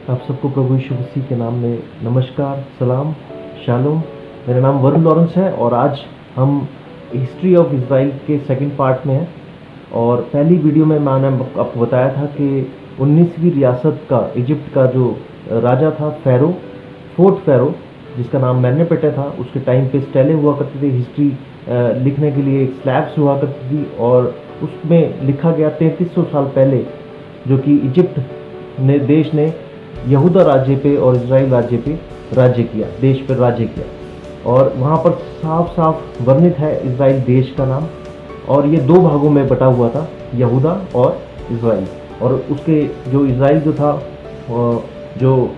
आप सबको प्रभु यीशु मसीह के नाम में नमस्कार, सलाम, शालोम। मेरा नाम वरुण लॉरेंस है और आज हम हिस्ट्री ऑफ इज़राइल के सेकंड पार्ट में हैं। और पहली वीडियो में मैंने आपको बताया था कि 19वीं रियासत का इजिप्ट का जो राजा था फ़ैरो, फोर्थ फ़ैरो, जिसका नाम मेनेपेटे था, उसके टाइम पे स्टेलें हुआ करती थी। हिस्ट्री लिखने के लिए स्लैब्स हुआ करती थी और उसमें लिखा गया 3300 साल पहले, जो कि इजिप्ट ने देश ने यहूदा राज्य पे और इज़राइल राज्य पे राज्य किया, देश पर राज्य किया। और वहाँ पर साफ साफ वर्णित है इज़राइल देश का नाम, और ये दो भागों में बटा हुआ था, यहूदा और इज़राइल। और उसके जो इज़राइल जो था, जो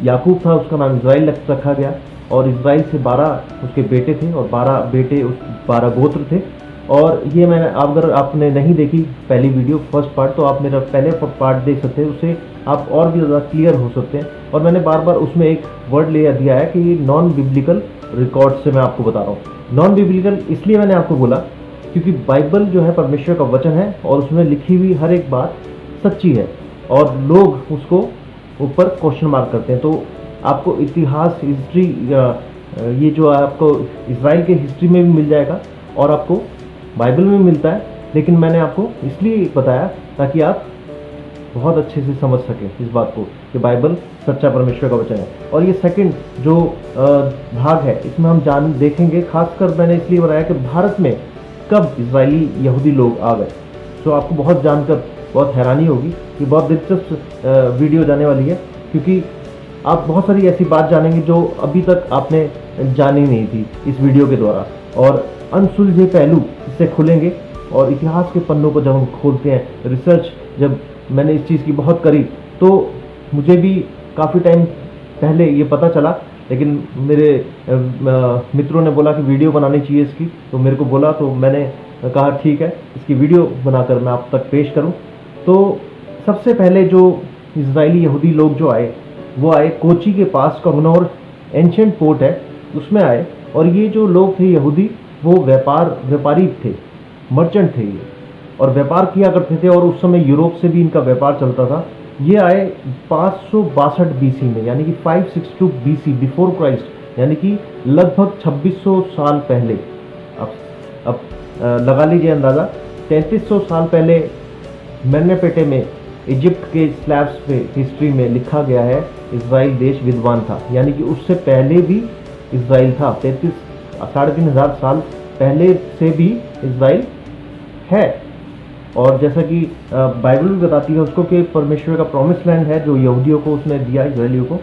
याकूब था, उसका नाम इज़राइल रखा गया। और इज़राइल से 12 उसके बेटे थे और 12 बेटे, उस 12 गोत्र थे। और ये मैंने, अगर आपने नहीं देखी पहली वीडियो फर्स्ट पार्ट, तो आप मेरा पहले पार्ट देख सकते हैं, उससे आप और भी ज़्यादा क्लियर हो सकते हैं। और मैंने बार बार उसमें एक वर्ड ले दिया है कि नॉन बिब्लिकल रिकॉर्ड से मैं आपको बता रहा हूँ। नॉन बिब्लिकल इसलिए मैंने आपको बोला क्योंकि बाइबल जो है परमेश्वर का वचन है और उसमें लिखी हुई हर एक बात सच्ची है और लोग उसको ऊपर क्वेश्चन मार्क करते हैं। तो आपको इतिहास, हिस्ट्री, ये जो आपको इज़राइल के हिस्ट्री में भी मिल जाएगा और आपको बाइबल में मिलता है, लेकिन मैंने आपको इसलिए बताया ताकि आप बहुत अच्छे से समझ सकें इस बात को कि बाइबल सच्चा परमेश्वर का वचन है। और ये सेकंड जो भाग है, इसमें हम देखेंगे, खासकर मैंने इसलिए बताया कि भारत में कब इजरायली यहूदी लोग आ गए। तो आपको बहुत जानकर बहुत हैरानी होगी, ये बहुत दिलचस्प वीडियो जाने वाली है, क्योंकि आप बहुत सारी ऐसी बात जानेंगे जो अभी तक आपने जानी नहीं थी इस वीडियो के द्वारा। और अनसुलझे पहलू इससे खुलेंगे और इतिहास के पन्नों को जब हम खोलते हैं, रिसर्च जब मैंने इस चीज़ की बहुत करी, तो मुझे भी काफ़ी टाइम पहले ये पता चला, लेकिन मेरे मित्रों ने बोला कि वीडियो बनानी चाहिए इसकी, तो मेरे को बोला, तो मैंने कहा ठीक है, इसकी वीडियो बनाकर मैं आप तक पेश करूं। तो सबसे पहले जो इजरायली यहूदी लोग जो आए, वो आए कोची के पास, कगनौर एंशेंट पोर्ट है, उसमें आए। और ये जो लोग थे यहूदी, वो व्यापारी थे, मर्चेंट थे ये, और व्यापार किया करते थे। और उस समय यूरोप से भी इनका व्यापार चलता था। ये आए 562 बीसी में, यानी कि 562 बीसी बिफोर क्राइस्ट, यानी कि लगभग 2600 साल पहले। अब लगा लीजिए अंदाज़ा, 3300 साल पहले मेनेपेटे में इजिप्ट के स्लैब्स पे हिस्ट्री में लिखा गया है इज़राइल देश विद्वान था, यानी कि उससे पहले भी इज़राइल था। 3,500 साल पहले से भी इज़राइल है। और जैसा कि बाइबल भी बताती है उसको कि परमेश्वर का प्रॉमिस लैंड है जो यहूदियों को उसने दिया, इजरायलियों को।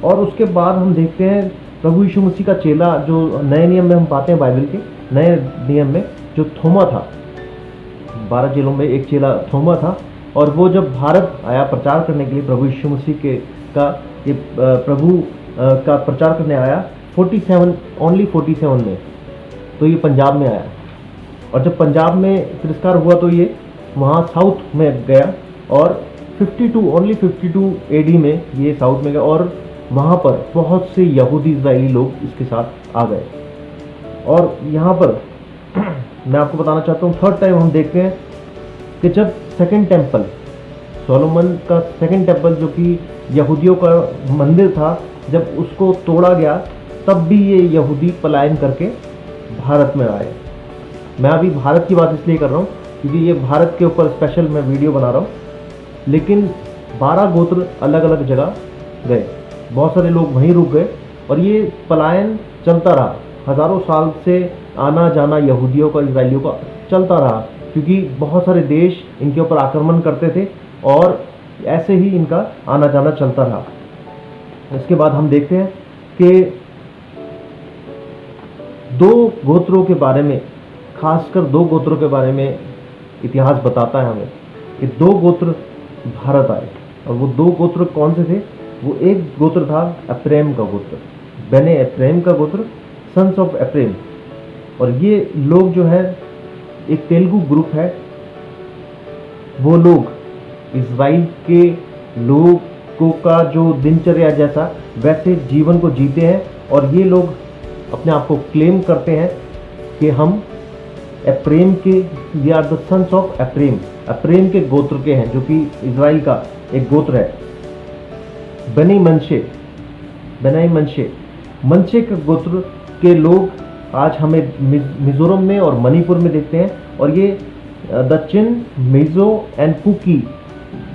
और उसके बाद हम देखते हैं प्रभु यीशु मसीह का चेला, जो नए नियम में हम पाते हैं, बाइबल के नए नियम में, जो थोमा था। 12 चेलों में एक चेला थोमा था, और वो जब भारत आया प्रचार करने के लिए प्रभु यीशु मसीह प्रभु का प्रचार करने आया, 47 में, तो ये पंजाब में आया। और जब पंजाब में तिरस्कार हुआ तो ये वहाँ साउथ में गया, और 52 एडी में ये साउथ में गया, और वहाँ पर बहुत से यहूदी इजरायली लोग इसके साथ आ गए। और यहाँ पर मैं आपको बताना चाहता हूँ, थर्ड टाइम हम देखते हैं कि जब सेकंड टेम्पल, सोलोमन का सेकंड टेम्पल, जो कि यहूदियों का मंदिर था, जब उसको तोड़ा गया, तब भी ये यहूदी पलायन करके भारत में आए। मैं अभी भारत की बात इसलिए कर रहा हूँ क्योंकि ये भारत के ऊपर स्पेशल मैं वीडियो बना रहा हूँ। लेकिन 12 गोत्र अलग अलग जगह गए, बहुत सारे लोग वहीं रुक गए, और ये पलायन चलता रहा। हज़ारों साल से आना जाना यहूदियों का, इजरायलियों का चलता रहा, क्योंकि बहुत सारे देश इनके ऊपर आक्रमण करते थे, और ऐसे ही इनका आना जाना चलता रहा। इसके बाद हम देखते हैं कि 2 गोत्रों के बारे में, खासकर 2 गोत्रों के बारे में इतिहास बताता है हमें कि 2 गोत्र भारत आए। और वो 2 गोत्र कौन से थे? वो एक गोत्र था एफ्रेम का गोत्र, बने एफ्रेम का गोत्र, सन्स ऑफ एफ्रेम। और ये लोग जो है एक तेलुगु ग्रुप है। वो लोग इजराइल के लोगों का जो दिनचर्या जैसा वैसे जीवन को जीते हैं, और ये लोग अपने आप को क्लेम करते हैं कि हम एफ्रेम के, we are the sons of Ephraim, Ephraim के गोत्र के हैं, जो कि इजराइल का एक गोत्र है। बनी मनशे, बनाई मनशे, मनशे के गोत्र के लोग आज हमें मिजोरम में और मणिपुर में देखते हैं। और ये the Chin, Mizo and Kuki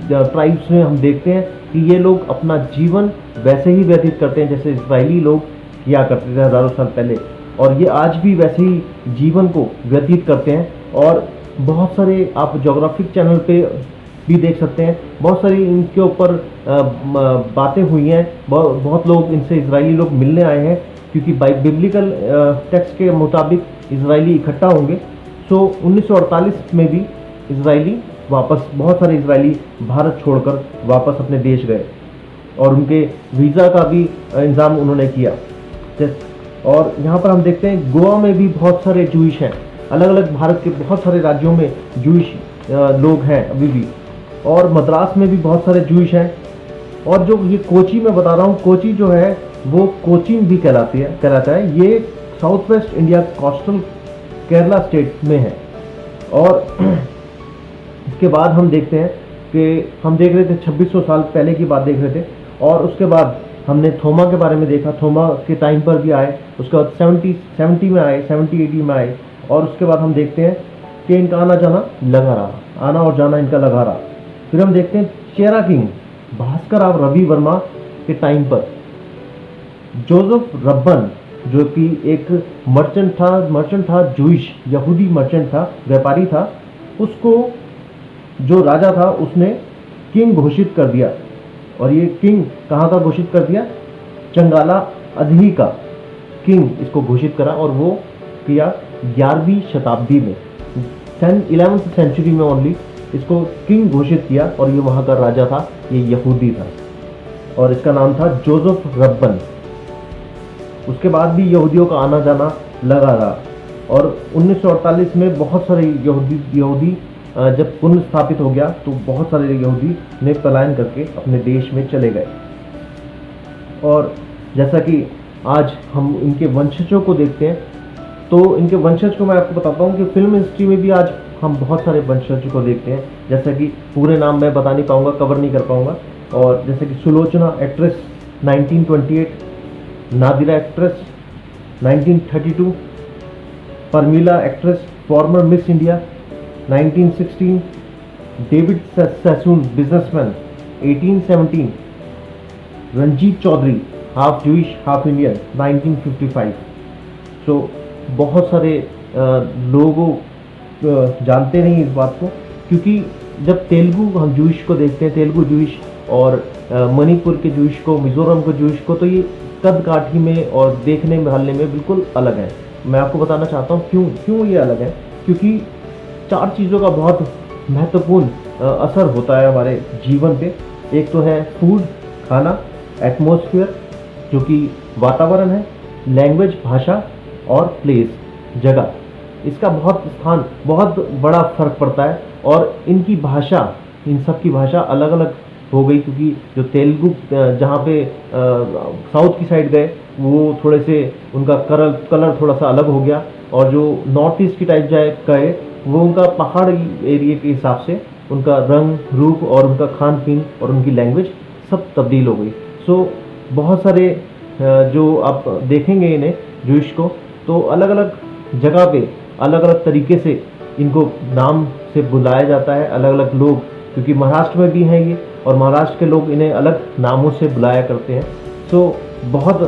tribes में हम देखते हैं कि ये लोग अपना जीवन वैसे ही व्यतीत करते हैं जैसे इजरायली लोग किया करते थे हज़ारों साल पहले, और ये आज भी वैसे ही जीवन को व्यतीत करते हैं। और बहुत सारे आप जोग्राफिक चैनल पे भी देख सकते हैं, बहुत सारी इनके ऊपर बातें हुई हैं, बहुत लोग इनसे इजरायली लोग मिलने आए हैं, क्योंकि बिब्लिकल टेक्स्ट के मुताबिक इजरायली इकट्ठा होंगे। सो 1948 में भी इजरायली वापस, बहुत सारे इजरायली भारत छोड़कर वापस अपने देश गए, और उनके वीज़ा का भी इंतज़ाम उन्होंने किया। और यहाँ पर हम देखते हैं गोवा में भी बहुत सारे जूइश हैं, अलग अलग भारत के बहुत सारे राज्यों में जूइश लोग हैं अभी भी, और मद्रास में भी बहुत सारे जूइश हैं। और जो ये कोची मैं बता रहा हूँ, कोची जो है वो कोचीन भी कहलाता है। ये south west India coastal Kerala state में है। और इसके बाद हम देखते हैं कि हम देख रहे थे 2600 साल पहले की बात देख रहे थे, और उसके बाद हमने थोमा के बारे में देखा, थोमा के टाइम पर भी आए, उसके बाद 70 में आए, 70-80 में आए, और उसके बाद हम देखते हैं कि इनका आना जाना लगा रहा, आना और जाना इनका लगा रहा। फिर हम देखते हैं चेरा किंग भास्कर राव रवि वर्मा के टाइम पर जोसेफ रब्बन, जो कि एक मर्चेंट था, जूइश यहूदी मर्चेंट था, व्यापारी था, उसको जो राजा था उसने किंग घोषित कर दिया। और ये किंग कहाँ का घोषित कर दिया? चंगाला अदही का किंग इसको घोषित करा, और वो किया 11वीं शताब्दी में, 11th सेंचुरी में ओनली इसको किंग घोषित किया। और ये वहाँ का राजा था, ये यहूदी था, और इसका नाम था जोसेफ रब्बन। उसके बाद भी यहूदियों का आना जाना लगा रहा, और 1948 में बहुत सारे यहूदी जब पुनर्स्थापित हो गया तो बहुत सारे यहूदी ने पलायन करके अपने देश में चले गए। और जैसा कि आज हम इनके वंशजों को देखते हैं, तो इनके वंशज को मैं आपको बताता हूँ कि फिल्म हिस्ट्री में भी आज हम बहुत सारे वंशज को देखते हैं, जैसा कि पूरे नाम मैं बता नहीं पाऊँगा, कवर नहीं कर पाऊँगा। और जैसे कि Sulochana actress 1928, Nadira actress 1932, Pramila actress former Miss India 1916, David Sassoon businessman 1817, Ranjit Chowdhury half Jewish half Indian 1955। So बहुत सारे लोगों जानते नहीं इस बात को, क्योंकि जब तेलुगु हम जूइश को देखते हैं, तेलुगु जूइश और मणिपुर के जूइश को, मिजोरम के जूइश को, तो ये कद काठी में और देखने में हलने में बिल्कुल अलग है। मैं आपको बताना चाहता हूँ क्यों ये अलग है, क्योंकि 4 चीज़ों का बहुत महत्वपूर्ण असर होता है हमारे जीवन पे। एक तो है फूड, खाना, एटमॉस्फेयर जो कि वातावरण है, लैंग्वेज भाषा, और प्लेस जगह, इसका बहुत बड़ा फर्क पड़ता है। और इनकी भाषा, इन सब की भाषा अलग अलग हो गई, क्योंकि जो तेलुगु जहाँ पे साउथ की साइड गए वो थोड़े से उनका कलर थोड़ा सा अलग हो गया, और जो नॉर्थ ईस्ट की टाइप गए वो उनका पहाड़ एरिया के हिसाब से उनका रंग रूप और उनका खान पीन और उनकी लैंग्वेज सब तब्दील हो गई। सो बहुत सारे जो आप देखेंगे इन्हें जूइश को, तो अलग अलग जगह पे अलग अलग तरीके से इनको नाम से बुलाया जाता है, अलग अलग लोग, क्योंकि महाराष्ट्र में भी हैं ये, और महाराष्ट्र के लोग इन्हें अलग नामों से बुलाया करते हैं। सो बहुत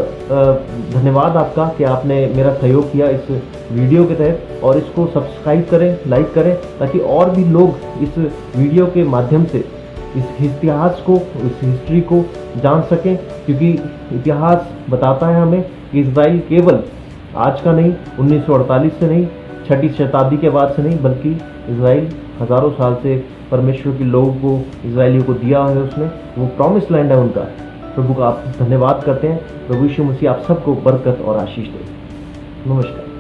धन्यवाद आपका कि आपने मेरा सहयोग किया इस वीडियो के तहत, और इसको सब्सक्राइब करें, लाइक करें, ताकि और भी लोग इस वीडियो के माध्यम से इस इतिहास को, इस हिस्ट्री को जान सकें, क्योंकि इतिहास बताता है हमें कि इजराइल केवल आज का नहीं, 1948 से नहीं, 6वीं शताब्दी के बाद से नहीं, बल्कि इजराइल हज़ारों साल से परमेश्वर के लोगों को, इजराइलियों को दिया है उसने, वो प्रॉमिस लैंड है उनका। प्रभु का आप धन्यवाद करते हैं। प्रभु यीशु मसीह आप सबको बरकत और आशीष दे। नमस्कार।